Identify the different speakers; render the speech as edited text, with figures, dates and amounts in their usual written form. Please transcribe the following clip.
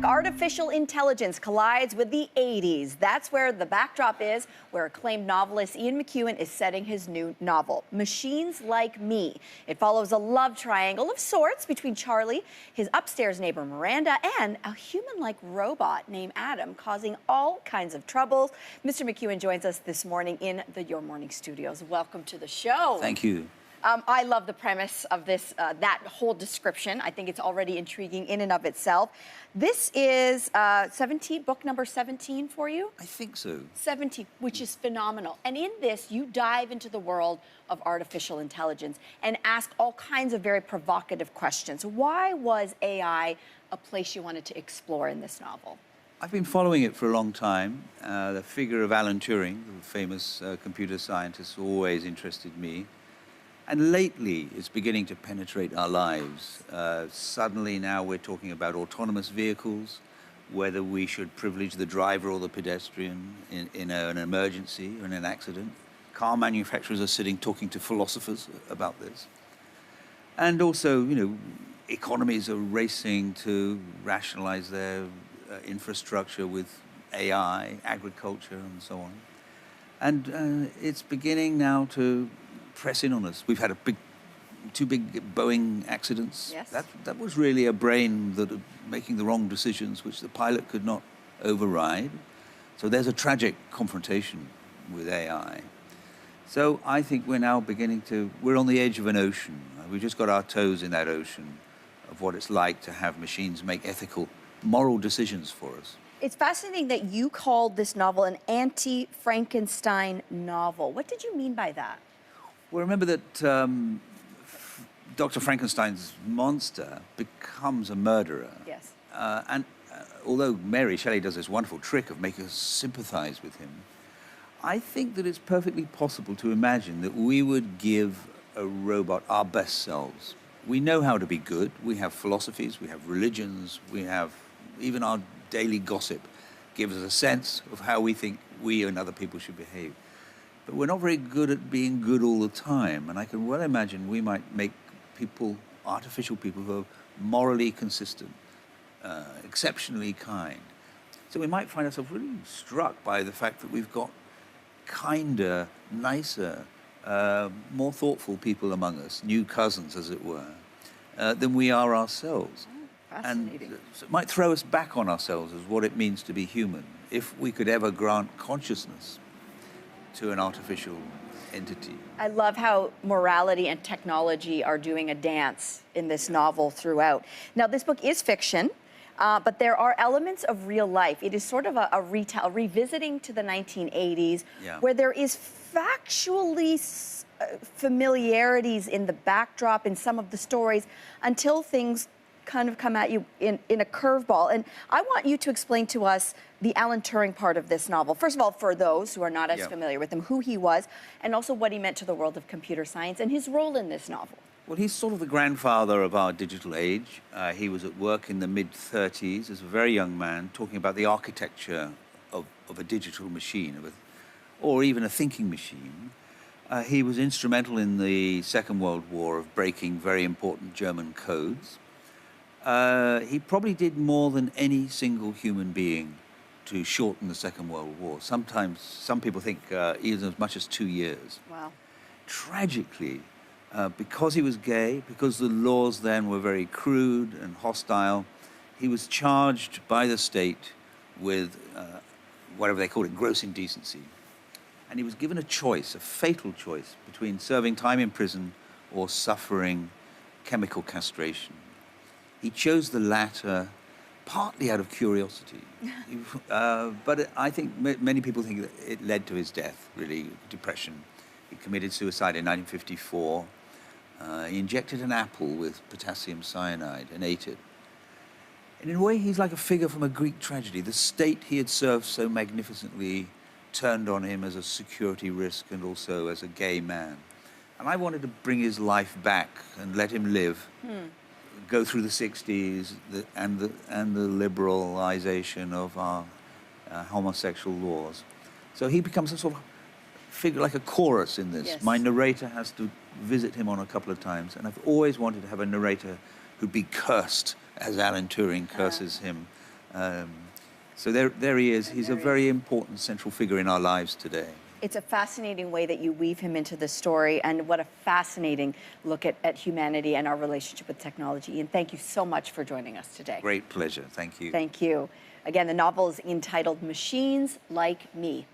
Speaker 1: Artificial intelligence collides with the 80s. That's where the backdrop is, where acclaimed novelist Ian McEwan is setting his new novel, Machines Like Me. It follows a love triangle of sorts between Charlie, his upstairs neighbor Miranda, and a human-like robot named Adam, causing all kinds of troubles. Mr. McEwan joins us this morning in the Your Morning studios. Welcome to the show.
Speaker 2: Thank you.
Speaker 1: I love the premise of this, that whole description. I think it's already intriguing in and of itself. This is book number 17 for you?
Speaker 2: I think so.
Speaker 1: 17, which is phenomenal. And in this, you dive into the world of artificial intelligence and ask all kinds of very provocative questions. Why was AI a place you wanted to explore in this novel?
Speaker 2: I've been following it for a long time. The figure of Alan Turing, the famous computer scientist, always interested me. And lately, it's beginning to penetrate our lives. Suddenly now we're talking about autonomous vehicles, whether we should privilege the driver or the pedestrian in an emergency or in an accident. Car manufacturers are sitting talking to philosophers about this. And also, you know, economies are racing to rationalize their infrastructure with AI, agriculture, and so on. And it's beginning now to press in on us. We've had two big Boeing accidents.
Speaker 1: Yes.
Speaker 2: That was really a brain that making the wrong decisions, which the pilot could not override. So there's a tragic confrontation with AI. So I think we're now we're on the edge of an ocean. We've just got our toes in that ocean of what it's like to have machines make ethical, moral decisions for us.
Speaker 1: It's fascinating that you called this novel an anti-Frankenstein novel. What did you mean by that?
Speaker 2: Well, remember that Dr. Frankenstein's monster becomes a murderer.
Speaker 1: Yes.
Speaker 2: Although Mary Shelley does this wonderful trick of making us sympathize with him, I think that it's perfectly possible to imagine that we would give a robot our best selves. We know how to be good. We have philosophies, we have religions, we have even our daily gossip gives us a sense of how we think we and other people should behave. But we're not very good at being good all the time. And I can well imagine we might make people, artificial people, who are morally consistent, exceptionally kind. So we might find ourselves really struck by the fact that we've got kinder, nicer, more thoughtful people among us, new cousins, as it were, than we are ourselves.
Speaker 1: Fascinating.
Speaker 2: And so it might throw us back on ourselves as what it means to be human, if we could ever grant consciousness to an artificial entity.
Speaker 1: I love how morality and technology are doing a dance in this novel throughout. Now, this book is fiction, but there are elements of real life. It is sort of a revisiting to the 1980s, where there is factually familiarities in the backdrop in some of the stories until things kind of come at you in a curveball. And I want you to explain to us the Alan Turing part of this novel. First of all, for those who are not as familiar with him, who he was, and also what he meant to the world of computer science and his role in this novel.
Speaker 2: Well, he's sort of the grandfather of our digital age. He was at work in the mid-30s as a very young man, talking about the architecture of a digital machine, or even a thinking machine. He was instrumental in the Second World War of breaking very important German codes. He probably did more than any single human being to shorten the Second World War. Sometimes, some people think even as much as 2 years.
Speaker 1: Wow.
Speaker 2: Tragically, because he was gay, because the laws then were very crude and hostile, he was charged by the state with whatever they called it, gross indecency. And he was given a choice, a fatal choice, between serving time in prison or suffering chemical castration. He chose the latter partly out of curiosity. But I think many people think that it led to his death, really, depression. He committed suicide in 1954. He injected an apple with potassium cyanide and ate it. And in a way, he's like a figure from a Greek tragedy. The state he had served so magnificently turned on him as a security risk and also as a gay man. And I wanted to bring his life back and let him live. Go through the 60s and the liberalization of our homosexual laws. So he becomes a sort of figure, like a chorus in this.
Speaker 1: Yes.
Speaker 2: My narrator has to visit him on a couple of times, and I've always wanted to have a narrator who'd be cursed, as Alan Turing curses him, So there he is. He's a very important central figure in our lives today.
Speaker 1: It's a fascinating way that you weave him into the story, and what a fascinating look at humanity and our relationship with technology. And thank you so much for joining us today.
Speaker 2: Great pleasure. Thank you.
Speaker 1: Thank you. Again, the novel is entitled Machines Like Me.